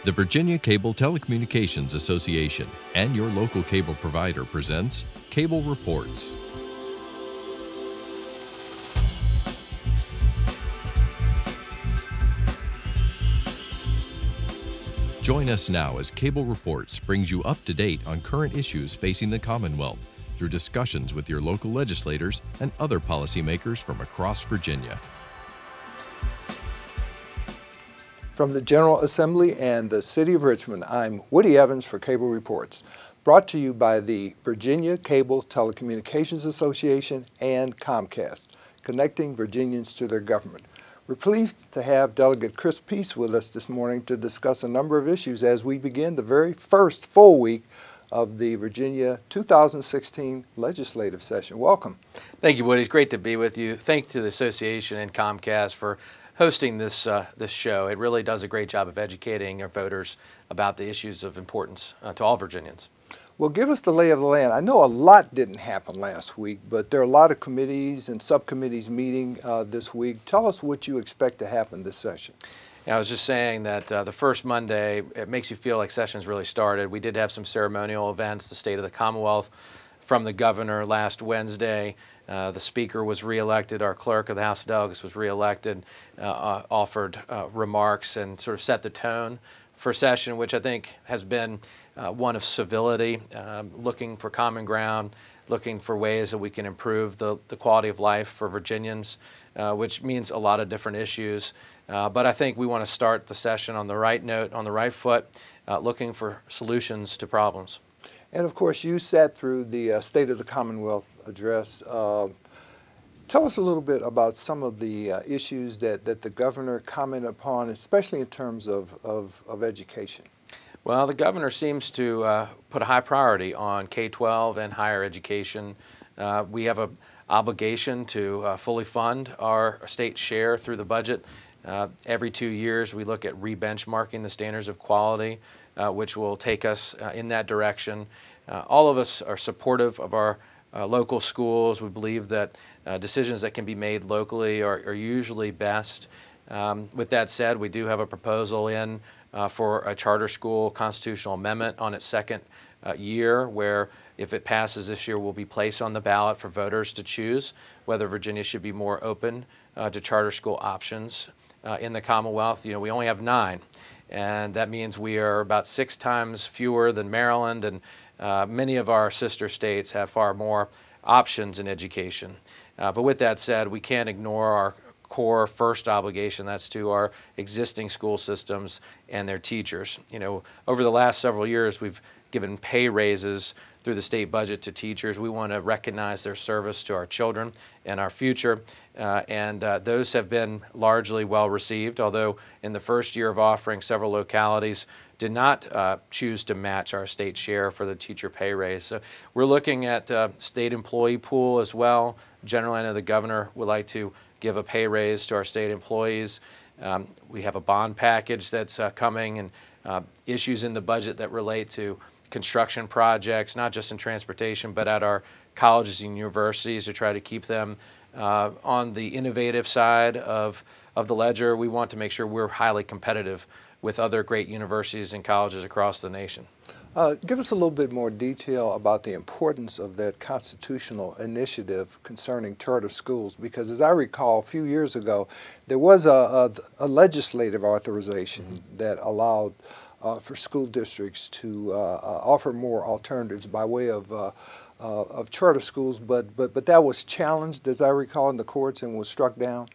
The Virginia Cable Telecommunications Association and your local cable provider presents Cable Reports. Join us now as Cable Reports brings you up to date on current issues facing the Commonwealth through discussions with your local legislators and other policymakers from across Virginia. From the General Assembly and the City of Richmond, I'm Woody Evans for Cable Reports, brought to you by the Virginia Cable Telecommunications Association and Comcast, connecting Virginians to their government. We're pleased to have Delegate Chris Peace with us this morning to discuss a number of issues as we begin the very first full week of the Virginia 2016 legislative session. Welcome. Thank you, Woody. It's great to be with you. Thanks to the association and Comcast for hosting this show. It really does a great job of educating our voters about the issues of importance to all Virginians. Well, give us the lay of the land. I know a lot didn't happen last week, but there are a lot of committees and subcommittees meeting this week. Tell us what you expect to happen this session. Yeah, I was just saying that the first Monday, it makes you feel like session's really started. We did have some ceremonial events, the State of the Commonwealth from the governor last Wednesday. The Speaker was reelected, our Clerk of the House of Delegates was reelected, offered remarks and sort of set the tone for session, which I think has been one of civility, looking for common ground, looking for ways that we can improve the quality of life for Virginians, which means a lot of different issues. But I think we want to start the session on the right note, on the right foot, looking for solutions to problems. And of course, you sat through the State of the Commonwealth address. Tell us a little bit about some of the issues that the governor commented upon, especially in terms of education. Well, the governor seems to put a high priority on K-12 and higher education. We have an obligation to fully fund our state share through the budget. Every 2 years, we look at re-benchmarking the standards of quality, which will take us in that direction. All of us are supportive of our local schools. We believe that decisions that can be made locally are usually best. With that said, we do have a proposal in for a charter school constitutional amendment on its second year, where if it passes this year will be placed on the ballot for voters to choose whether Virginia should be more open to charter school options in the Commonwealth. You know, we only have 9. And that means we are about 6 times fewer than Maryland, and many of our sister states have far more options in education. But with that said, we can't ignore our core first obligation, that's to our existing school systems and their teachers. You know, over the last several years, we've given pay raises through the state budget to teachers. We want to recognize their service to our children and our future, and those have been largely well received, although in the first year of offering, several localities did not choose to match our state share for the teacher pay raise. So we're looking at state employee pool as well. Generally, I know the governor would like to give a pay raise to our state employees. We have a bond package that's coming, and issues in the budget that relate to construction projects, not just in transportation, but at our colleges and universities to try to keep them on the innovative side of the ledger. We want to make sure we're highly competitive with other great universities and colleges across the nation. Give us a little bit more detail about the importance of that constitutional initiative concerning charter schools, because as I recall, a few years ago, there was a legislative authorization that allowed for school districts to offer more alternatives by way of charter schools, but that was challenged, as I recall, in the courts and was struck down.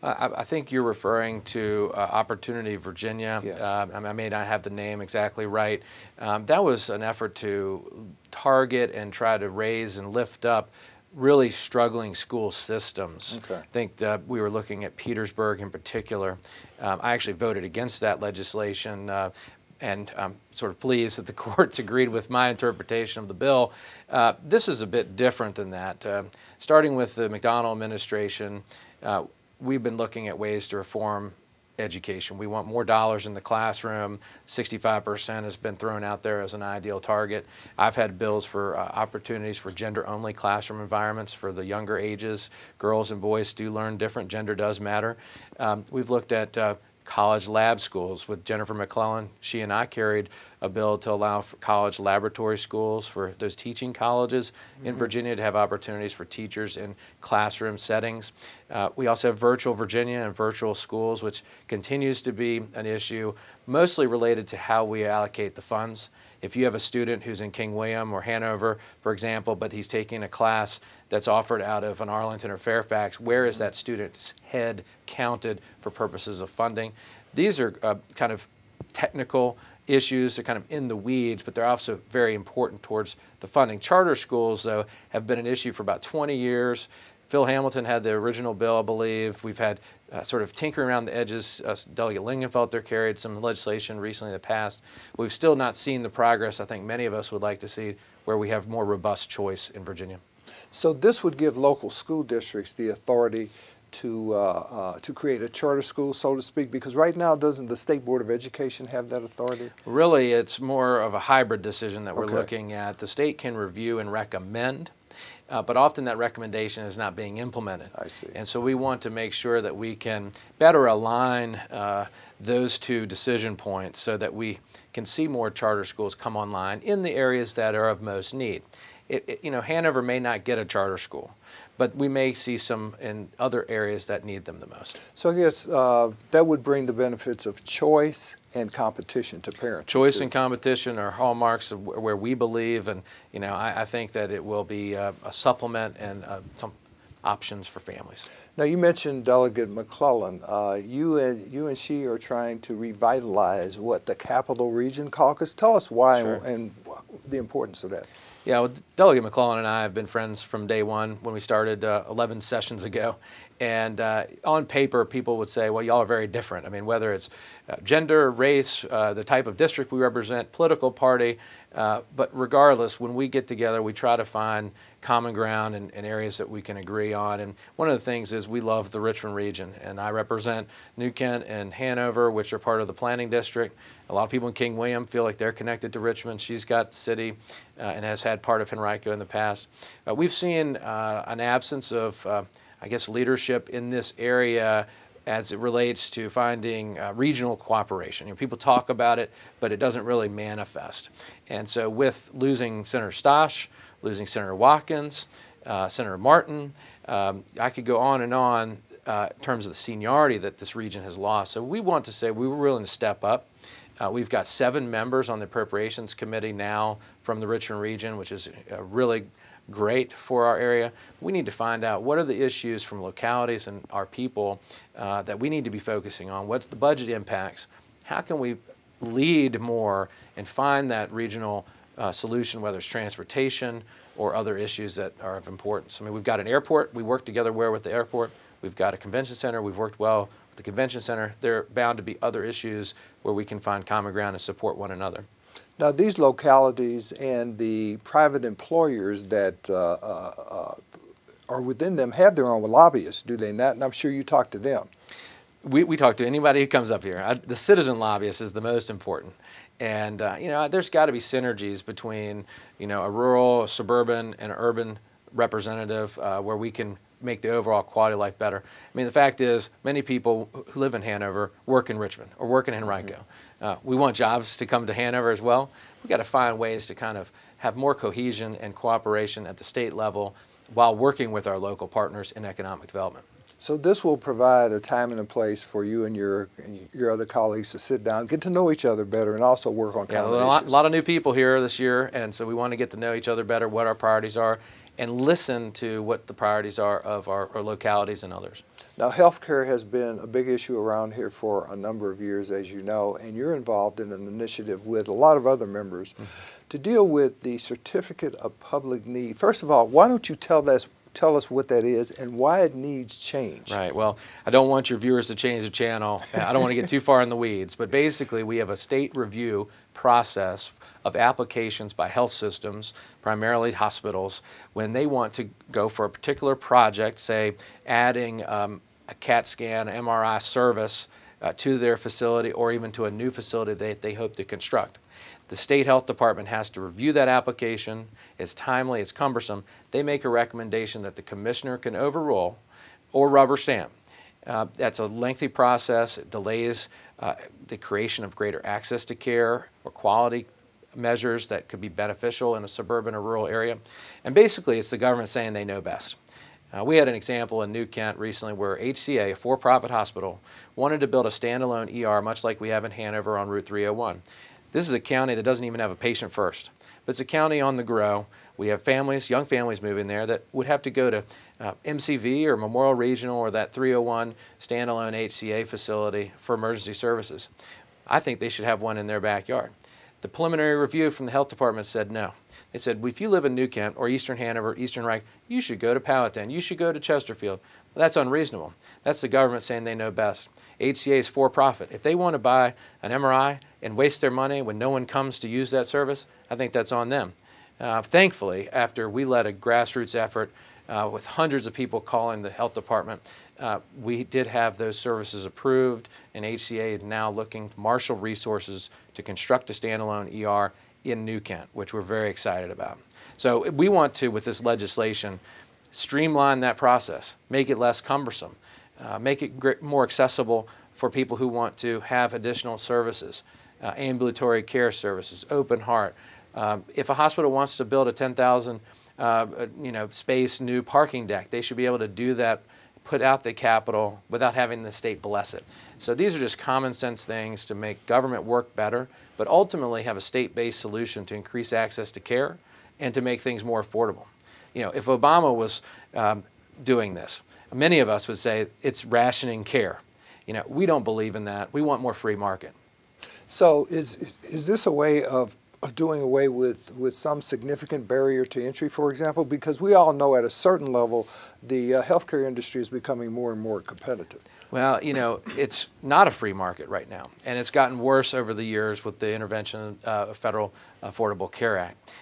I think you're referring to Opportunity Virginia. Yes. I may not have the name exactly right. That was an effort to target and try to raise and lift up really struggling school systems. Okay. I think that we were looking at Petersburg in particular. I actually voted against that legislation, and I'm sort of pleased that the courts agreed with my interpretation of the bill. This is a bit different than that. Starting with the McDonnell administration, we've been looking at ways to reform education. We want more dollars in the classroom. 65% has been thrown out there as an ideal target. I've had bills for opportunities for gender-only classroom environments for the younger ages. Girls and boys do learn different. Gender does matter. We've looked at college lab schools. With Jennifer McClellan, she and I carried a bill to allow for college laboratory schools for those teaching colleges in Virginia to have opportunities for teachers in classroom settings. We also have Virtual Virginia and virtual schools, which continues to be an issue, mostly related to how we allocate the funds. If you have a student who's in King William or Hanover, for example, but he's taking a class that's offered out of an Arlington or Fairfax, where is that student's head counted for purposes of funding? These are kind of technical issues. They're kind of in the weeds, but they're also very important towards the funding. Charter schools, though, have been an issue for about 20 years. Phil Hamilton had the original bill, I believe. We've had sort of tinkering around the edges. Delegate Lingenfelter carried some legislation recently that passed. We've still not seen the progress I think many of us would like to see, where we have more robust choice in Virginia. So this would give local school districts the authority to create a charter school, so to speak, because right now doesn't the State Board of Education have that authority? Really, it's more of a hybrid decision that we're Okay. looking at. The state can review and recommend, but often that recommendation is not being implemented. I see. And so we want to make sure that we can better align those two decision points so that we can see more charter schools come online in the areas that are of most need. You know, Hanover may not get a charter school, but we may see some in other areas that need them the most. So I guess that would bring the benefits of choice and competition to parents. Choice and competition are hallmarks of where we believe, and you know, I think that it will be a supplement and some options for families. Now you mentioned Delegate McClellan. You and she are trying to revitalize what the Capital Region Caucus. Tell us why. Sure. and the importance of that. Yeah, well, Delegate McClellan and I have been friends from day one when we started 11 sessions ago. And on paper, people would say, well, y'all are very different. I mean, whether it's gender, race, the type of district we represent, political party, but regardless, when we get together, we try to find common ground and areas that we can agree on. And one of the things is we love the Richmond region, and I represent New Kent and Hanover, which are part of the planning district. A lot of people in King William feel like they're connected to Richmond. She's got the city and has had part of Henrico in the past. We've seen an absence of I guess leadership in this area as it relates to finding regional cooperation. You know, people talk about it, but it doesn't really manifest. And so with losing Senator Stosh, losing Senator Watkins, Senator Martin, I could go on in terms of the seniority that this region has lost. So we want to say we were willing to step up. We've got 7 members on the Appropriations Committee now from the Richmond region, which is really great for our area. We need to find out what are the issues from localities and our people that we need to be focusing on. What's the budget impacts? How can we lead more and find that regional solution, whether it's transportation or other issues that are of importance? I mean, we've got an airport. We work together well with the airport. We've got a convention center. We've worked well with the convention center. There are bound to be other issues where we can find common ground and support one another. Now, these localities and the private employers that are within them have their own lobbyists, do they not? And I'm sure you talk to them. We talk to anybody who comes up here. The citizen lobbyist is the most important. And, you know, there's got to be synergies between, you know, a rural, suburban, and urban representative where we can make the overall quality of life better. I mean, the fact is, many people who live in Hanover work in Richmond or work in Henrico. We want jobs to come to Hanover as well. We've got to find ways to kind of have more cohesion and cooperation at the state level while working with our local partners in economic development. So this will provide a time and a place for you and your other colleagues to sit down, get to know each other better, and also work on common issues. A lot of new people here this year, and so we want to get to know each other better, what our priorities are, and listen to what the priorities are of our localities and others. Now, healthcare has been a big issue around here for a number of years, as you know, and you're involved in an initiative with a lot of other members to deal with the Certificate of Public Need. First of all, why don't you tell us what that is and why it needs change? Right. Well, I don't want your viewers to change the channel. I don't want to get too far in the weeds, but basically we have a state review process of applications by health systems, primarily hospitals, when they want to go for a particular project, say adding a CAT scan, MRI service to their facility or even to a new facility that they hope to construct. The state health department has to review that application. It's timely, it's cumbersome. They make a recommendation that the commissioner can overrule or rubber stamp. That's a lengthy process. It delays the creation of greater access to care or quality measures that could be beneficial in a suburban or rural area. And basically, it's the government saying they know best. We had an example in New Kent recently where HCA, a for-profit hospital, wanted to build a standalone ER much like we have in Hanover on Route 301. This is a county that doesn't even have a patient first, but it's a county on the grow. We have families, young families moving there that would have to go to MCV or Memorial Regional or that 301 standalone HCA facility for emergency services. I think they should have one in their backyard. The preliminary review from the health department said no. They said, well, if you live in New Kent or Eastern Hanover, Eastern Reich, you should go to Powhatan, you should go to Chesterfield. Well, that's unreasonable. That's the government saying they know best. HCA is for profit. If they want to buy an MRI and waste their money when no one comes to use that service, I think that's on them. Thankfully, after we led a grassroots effort with hundreds of people calling the health department, we did have those services approved, and HCA is now looking to marshal resources to construct a standalone ER in New Kent, which we're very excited about. So we want to, with this legislation, streamline that process, make it less cumbersome, make it more accessible for people who want to have additional services, ambulatory care services, open heart. If a hospital wants to build a 10,000 space new parking deck, they should be able to do that, put out the capital without having the state bless it. So these are just common sense things to make government work better, but ultimately have a state-based solution to increase access to care and to make things more affordable. You know, if Obama was doing this, many of us would say it's rationing care. You know, we don't believe in that. We want more free market. So is this a way of doing away with some significant barrier to entry, for example? Because we all know at a certain level the healthcare industry is becoming more and more competitive. Well, you know, it's not a free market right now, and it's gotten worse over the years with the intervention of Federal Affordable Care Act.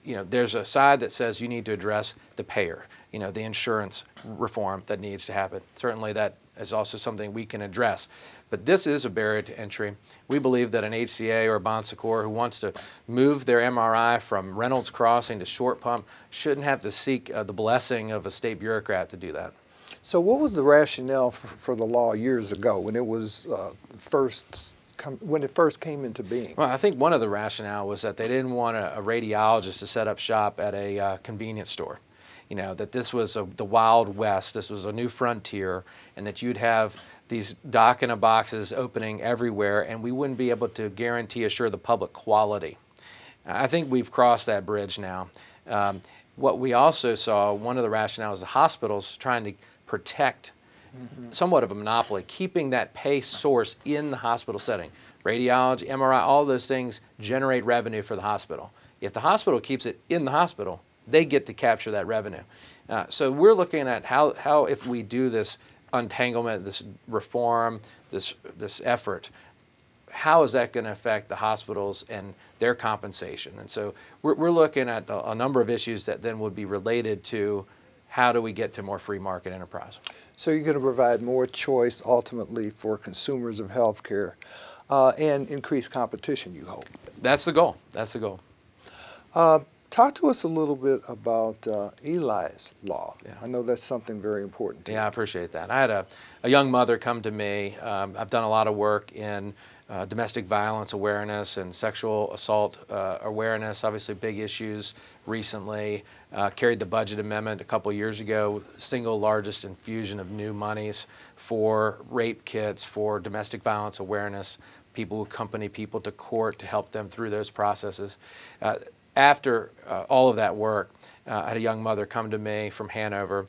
You know, there's a side that says you need to address the payer, you know, the insurance reform that needs to happen. Certainly that is also something we can address. But this is a barrier to entry. We believe that an HCA or a Bon Secours who wants to move their MRI from Reynolds Crossing to Short Pump shouldn't have to seek the blessing of a state bureaucrat to do that. So what was the rationale for the law years ago when it was when it first came into being? Well, I think one of the rationale was that they didn't want a radiologist to set up shop at a convenience store. You know, that this was the Wild West, this was a new frontier, and that you'd have these dock-in-a-boxes opening everywhere, and we wouldn't be able to assure the public quality. I think we've crossed that bridge now. What we also saw, one of the rationales, the hospitals trying to protect somewhat of a monopoly, keeping that pay source in the hospital setting. Radiology, MRI, all those things generate revenue for the hospital. If the hospital keeps it in the hospital, they get to capture that revenue. So we're looking at how if we do this untanglement, this reform, this effort, how is that going to affect the hospitals and their compensation? And so we're looking at a number of issues that then would be related to how do we get to more free market enterprise. So you're going to provide more choice ultimately for consumers of health care and increase competition, you hope. That's the goal. That's the goal. Talk to us a little bit about Eli's law. Yeah. I know that's something very important to you. Yeah, I appreciate that. I had a young mother come to me. I've done a lot of work in domestic violence awareness and sexual assault awareness, obviously big issues recently. Carried the budget amendment a couple years ago, single largest infusion of new monies for rape kits, for domestic violence awareness, people who accompany people to court to help them through those processes. After all of that work, I had a young mother come to me from Hanover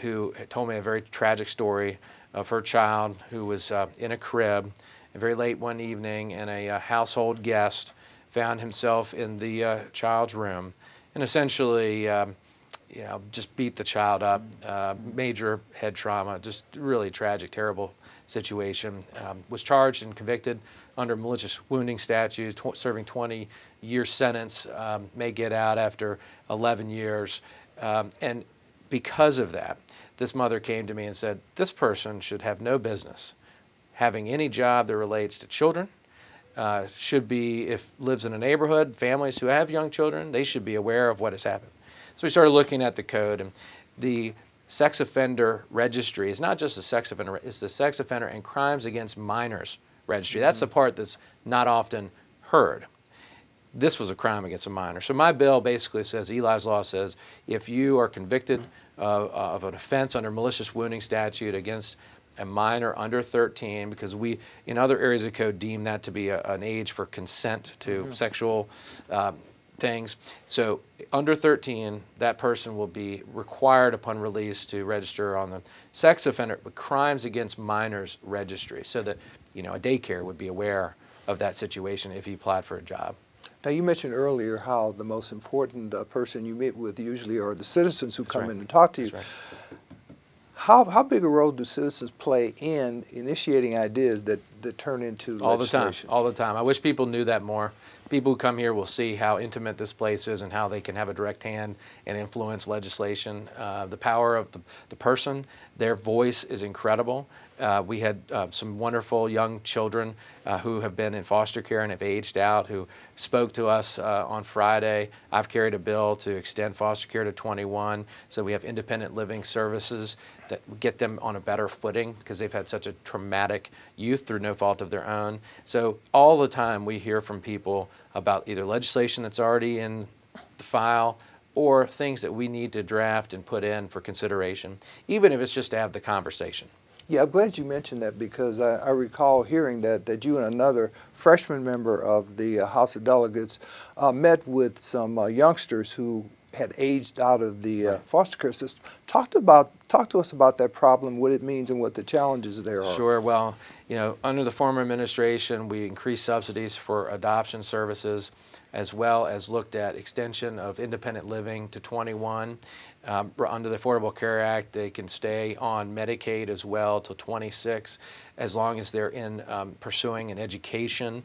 who told me a very tragic story of her child who was in a crib very late one evening, and a household guest found himself in the child's room and essentially just beat the child up, major head trauma, just really tragic, terrible situation. Was charged and convicted under malicious wounding statute, serving 20-year sentence, may get out after 11 years. And because of that, this mother came to me and said, this person should have no business having any job that relates to children. Should be, if lives in a neighborhood, families who have young children, they should be aware of what has happened. So we started looking at the code, and the sex offender registry is not just the sex offender, it's the sex offender and crimes against minors registry. That's the part that's not often heard. This was a crime against a minor. So my bill basically says, Eli's Law says, if you are convicted of an offense under malicious wounding statute against a minor under 13, because we, in other areas of code, deem that to be an age for consent to sexual things. So under 13, that person will be required upon release to register on the sex offender crimes against minors registry, so that a daycare would be aware of that situation if he applied for a job. Now, you mentioned earlier how the most important person you meet with usually are the citizens who come in and talk to you. That's right. How big a role do citizens play in initiating ideas that turn into legislation? All the time. I wish people knew that more. People who come here will see how intimate this place is and how they can have a direct hand and influence legislation. The power of the person, their voice is incredible. We had some wonderful young children who have been in foster care and have aged out, who spoke to us on Friday. I've carried a bill to extend foster care to 21, so we have independent living services that get them on a better footing because they've had such a traumatic youth through no fault of their own. So all the time we hear from people about either legislation that's already in the file or things that we need to draft and put in for consideration, even if it's just to have the conversation. Yeah, I'm glad you mentioned that, because I recall hearing that you and another freshman member of the House of Delegates met with some youngsters who had aged out of the foster care system. Talk to us about that problem, what it means, and what the challenges there are. Sure. Well, under the former administration, we increased subsidies for adoption services, as well as looked at extension of independent living to 21. Under the Affordable Care Act, they can stay on Medicaid as well till 26, as long as they're in pursuing an education.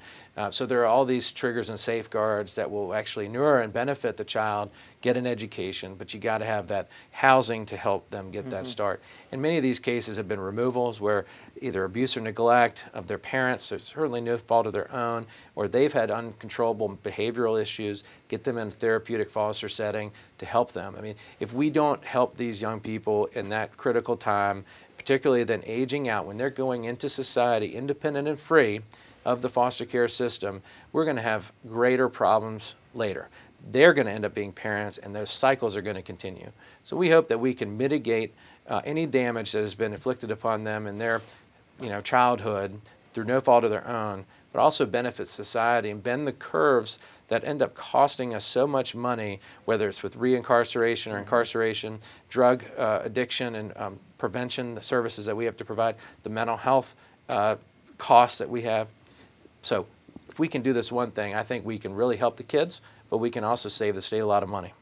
So there are all these triggers and safeguards that will actually inure and benefit the child get an education, but you got to have that housing to help them get that start. And many of these cases have been removals where either abuse or neglect of their parents, there's certainly no fault of their own, or they've had uncontrollable behavioral issues, get them in a therapeutic foster setting to help them. I mean, if we don't help these young people in that critical time, particularly then aging out, when they're going into society independent and free of the foster care system, we're going to have greater problems later. They're going to end up being parents, and those cycles are going to continue. So we hope that we can mitigate any damage that has been inflicted upon them in their childhood through no fault of their own, but also benefit society and bend the curves that end up costing us so much money, whether it's with reincarceration or incarceration, drug addiction and prevention, the services that we have to provide, the mental health costs that we have. So if we can do this one thing, I think we can really help the kids, but we can also save the state a lot of money.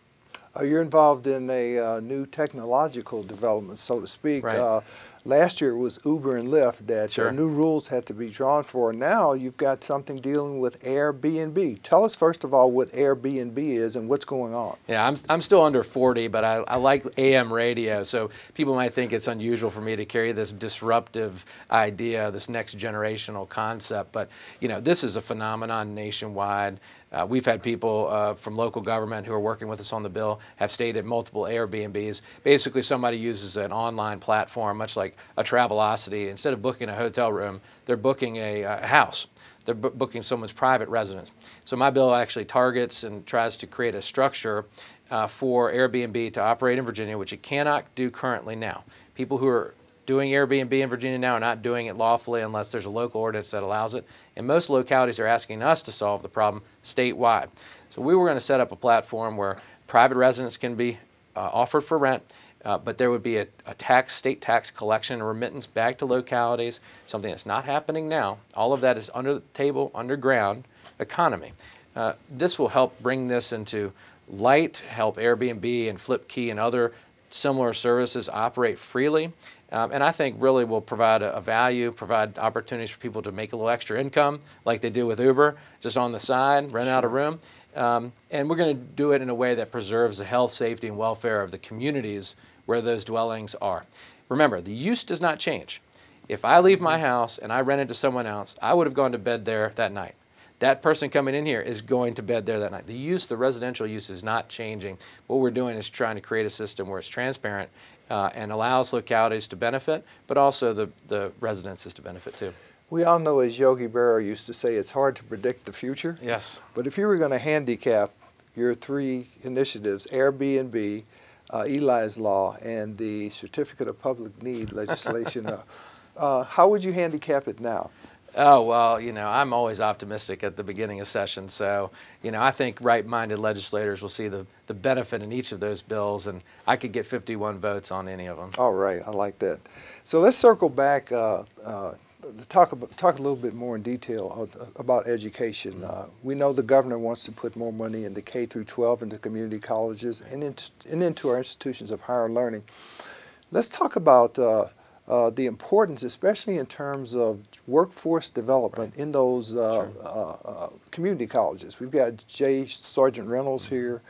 You're involved in a new technological development, so to speak. Right. Last year it was Uber and Lyft that Sure. new rules had to be drawn for. Now you've got something dealing with Airbnb. Tell us first of all what Airbnb is and what's going on. Yeah, I'm still under 40, but I like AM radio, so people might think it's unusual for me to carry this disruptive idea, this next generational concept, but this is a phenomenon nationwide. We've had people from local government who are working with us on the bill have stayed at multiple Airbnbs. Basically, somebody uses an online platform, much like a Travelocity. Instead of booking a hotel room, they're booking a house. They're booking someone's private residence. So my bill actually targets and tries to create a structure for Airbnb to operate in Virginia, which it cannot do currently now. People who are doing Airbnb in Virginia now are not doing it lawfully unless there's a local ordinance that allows it. And most localities are asking us to solve the problem statewide. So we were going to set up a platform where private residents can be offered for rent, but there would be a state tax collection and remittance back to localities, something that's not happening now. All of that is under the table, underground economy. This will help bring this into light, help Airbnb and FlipKey and other similar services operate freely. And I think really will provide a value, provide opportunities for people to make a little extra income like they do with Uber, just on the side, rent out a room. And we're going to do it in a way that preserves the health, safety, and welfare of the communities where those dwellings are. Remember, the use does not change. If I leave my house and I rent it to someone else, I would have gone to bed there that night. that person coming in here is going to bed there that night. The residential use is not changing. What we're doing is trying to create a system where it's transparent and allows localities to benefit, but also the residences to benefit too. We all know, as Yogi Berra used to say, it's hard to predict the future. Yes. But if you were going to handicap your 3 initiatives, Airbnb, Eli's Law, and the Certificate of Public Need legislation, how would you handicap it now? Oh, well, I'm always optimistic at the beginning of session. So, I think right-minded legislators will see the benefit in each of those bills, and I could get 51 votes on any of them. All right, I like that. So let's circle back to talk a little bit more in detail about education. We know the governor wants to put more money into K through 12, into community colleges, and into our institutions of higher learning. Let's talk about the importance, especially in terms of workforce development in those community colleges. We've got J. Sergeant Reynolds here.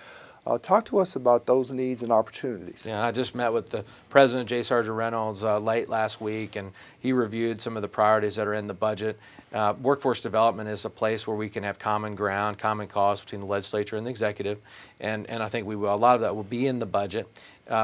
Talk to us about those needs and opportunities. Yeah, I just met with the president, J. Sergeant Reynolds, late last week, and he reviewed some of the priorities that are in the budget. Workforce development is a place where we can have common ground, common cause between the legislature and the executive, and I think we will. A lot of that will be in the budget.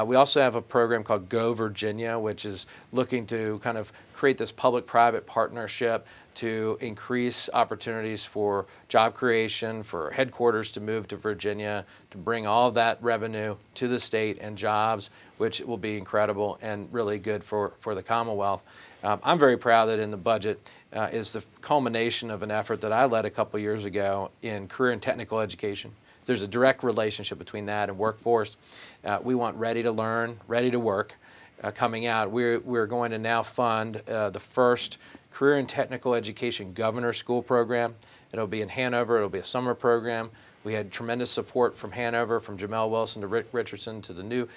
We also have a program called Go Virginia, which is looking to kind of create this public-private partnership to increase opportunities for job creation, for headquarters to move to Virginia, to bring all of that revenue to the state and jobs, which will be incredible and really good for the Commonwealth. I'm very proud that in the budget is the culmination of an effort that I led a couple years ago in career and technical education. There's a direct relationship between that and workforce. We want ready to learn, ready to work coming out. We're going to now fund the first career and technical education governor school program. It'll be in Hanover. It'll be a summer program. We had tremendous support from Hanover, from Jamel Wilson to Rick Richardson to the new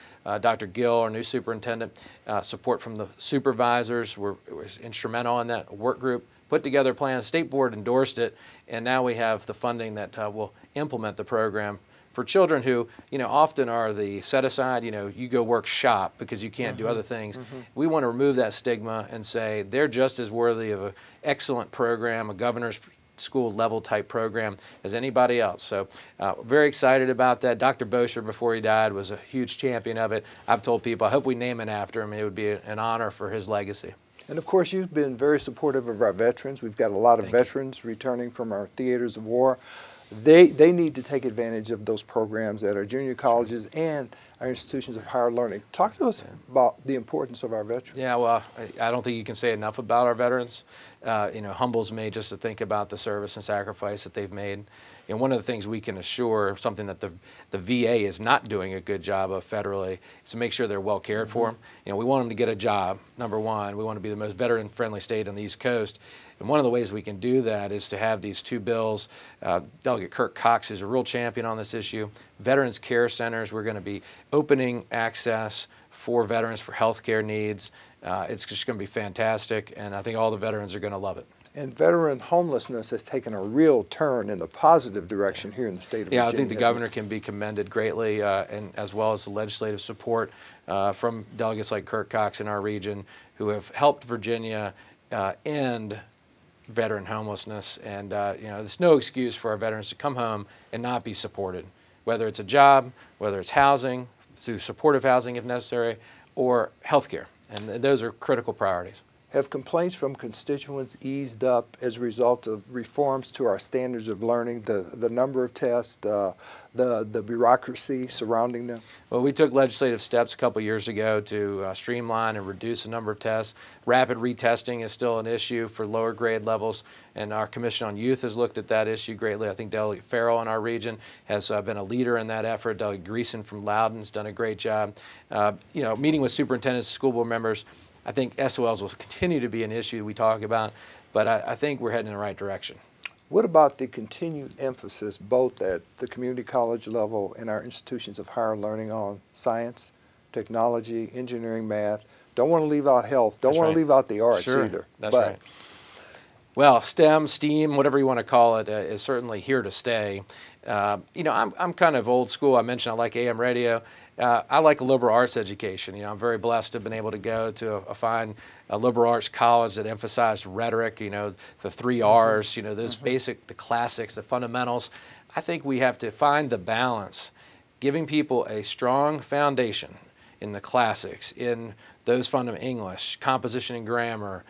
Dr. Gill, our new superintendent. Support from the supervisors was instrumental in that work group. Put together a plan. The state board endorsed it, and now we have the funding that will implement the program for children who, often are the set aside. You go work shop because you can't do other things. We want to remove that stigma and say they're just as worthy of an excellent program, a governor's school level type program as anybody else. So very excited about that. Dr. Bosher, before he died, was a huge champion of it. I've told people I hope we name it after him. It would be an honor for his legacy. And of course, you've been very supportive of our veterans. We've got a lot of veterans returning from our theaters of war. They need to take advantage of those programs at our junior colleges and our institutions of higher learning. Talk to us about the importance of our veterans. Yeah, well, I don't think you can say enough about our veterans. Humbles me just to think about the service and sacrifice that they've made. One of the things we can assure, something that the VA is not doing a good job of federally, is to make sure they're well cared for. We want them to get a job, number one. We want to be the most veteran-friendly state on the East Coast. And one of the ways we can do that is to have these 2 bills. Delegate Kirk Cox is a real champion on this issue. Veterans Care Centers, we're going to be opening access for veterans for health care needs. It's just going to be fantastic, and I think all the veterans are going to love it. And veteran homelessness has taken a real turn in the positive direction here in the state of Virginia. Yeah, I think the governor can be commended greatly, and as well as the legislative support from delegates like Kirk Cox in our region who have helped Virginia end veteran homelessness. And there's no excuse for our veterans to come home and not be supported, whether it's a job, whether it's housing, through supportive housing if necessary, or health care. And those are critical priorities. Have complaints from constituents eased up as a result of reforms to our standards of learning, the number of tests, the bureaucracy surrounding them? Well, we took legislative steps a couple years ago to streamline and reduce the number of tests. Rapid retesting is still an issue for lower grade levels, and our Commission on Youth has looked at that issue greatly. I think Delegate Farrell in our region has been a leader in that effort. Delegate Greason from Loudon has done a great job. Meeting with superintendents, school board members, I think SOLs will continue to be an issue we talk about, but I think we're heading in the right direction. What about the continued emphasis both at the community college level and our institutions of higher learning on science, technology, engineering, math? Don't want to leave out health. Don't want to leave out the arts either. That's right. Well, STEM, STEAM, whatever you want to call it, is certainly here to stay. I'm kind of old school. I mentioned I like AM radio. I like a liberal arts education. I'm very blessed to have been able to go to a fine liberal arts college that emphasized rhetoric, the 3 R's, those basic, the classics, the fundamentals. I think we have to find the balance, giving people a strong foundation in the classics, in those fundamental English, composition and grammar,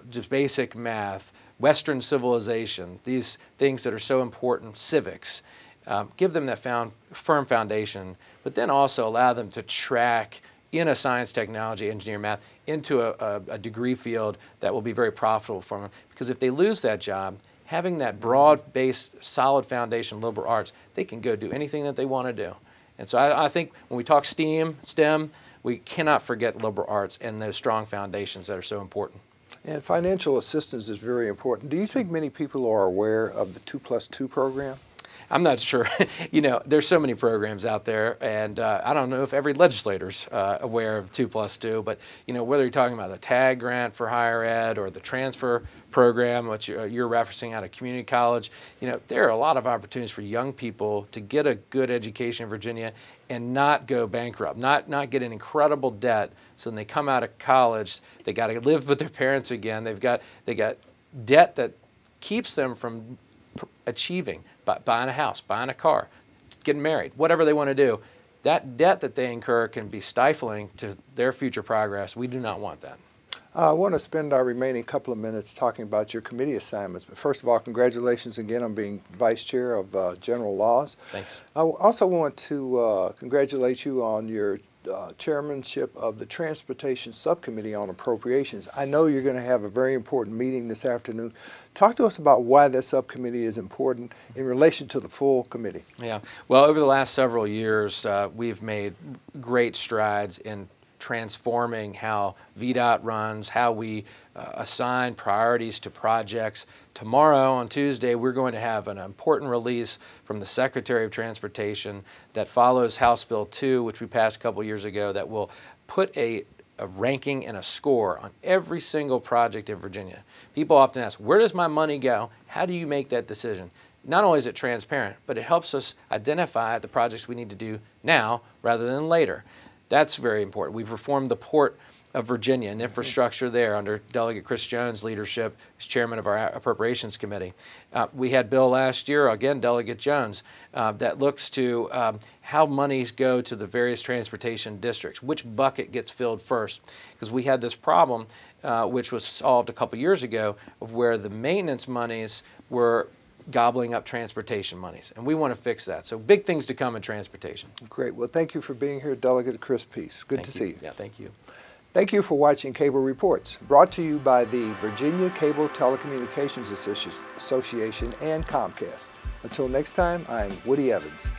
just basic math, Western civilization, these things that are so important, civics. Give them that firm foundation, but then also allow them to track in a science, technology, engineering, math into a degree field that will be very profitable for them. Because if they lose that job, having that broad-based, solid foundation in liberal arts, they can go do anything that they want to do. And so I think when we talk STEM, we cannot forget liberal arts and those strong foundations that are so important. And financial assistance is very important. Do you think many people are aware of the 2+2 program? I'm not sure. There's so many programs out there, and I don't know if every legislator's aware of 2+2, but, whether you're talking about the TAG grant for higher ed or the transfer program, which you're referencing out of community college, there are a lot of opportunities for young people to get a good education in Virginia and not go bankrupt, not get in incredible debt. So when they come out of college, they got to live with their parents again. They got debt that keeps them from achieving, buying a house, buying a car, getting married, whatever they want to do. That debt that they incur can be stifling to their future progress. We do not want that. I want to spend our remaining couple of minutes talking about your committee assignments. But first of all, congratulations again on being Vice Chair of General Laws. Thanks. I also want to congratulate you on your chairmanship of the Transportation Subcommittee on Appropriations. I know you're going to have a very important meeting this afternoon. Talk to us about why that subcommittee is important in relation to the full committee. Yeah. Well, over the last several years, we've made great strides in transforming how VDOT runs, how we assign priorities to projects. Tomorrow, on Tuesday, we're going to have an important release from the Secretary of Transportation that follows House Bill 2, which we passed a couple years ago, that will put a ranking and a score on every single project in Virginia. People often ask, where does my money go? How do you make that decision? Not only is it transparent, but it helps us identify the projects we need to do now rather than later. That's very important. We've reformed the Port of Virginia and infrastructure there under Delegate Chris Jones' leadership as chairman of our Appropriations Committee. We had a bill last year, again, Delegate Jones, that looks to how monies go to the various transportation districts, which bucket gets filled first. Because we had this problem, which was solved a couple years ago, of where the maintenance monies were gobbling up transportation monies, and we want to fix that. So big things to come in transportation. Great. Well, thank you for being here, Delegate Chris Peace. Good to see you. Yeah, thank you. Thank you for watching Cable Reports, brought to you by the Virginia Cable Telecommunications Association and Comcast. Until next time, I'm Woody Evans.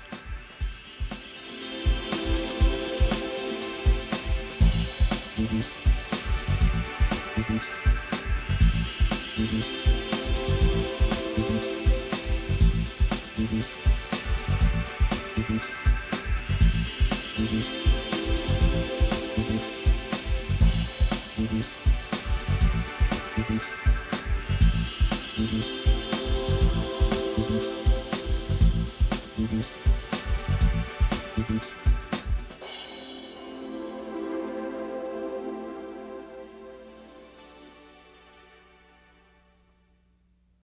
Mm-hmm.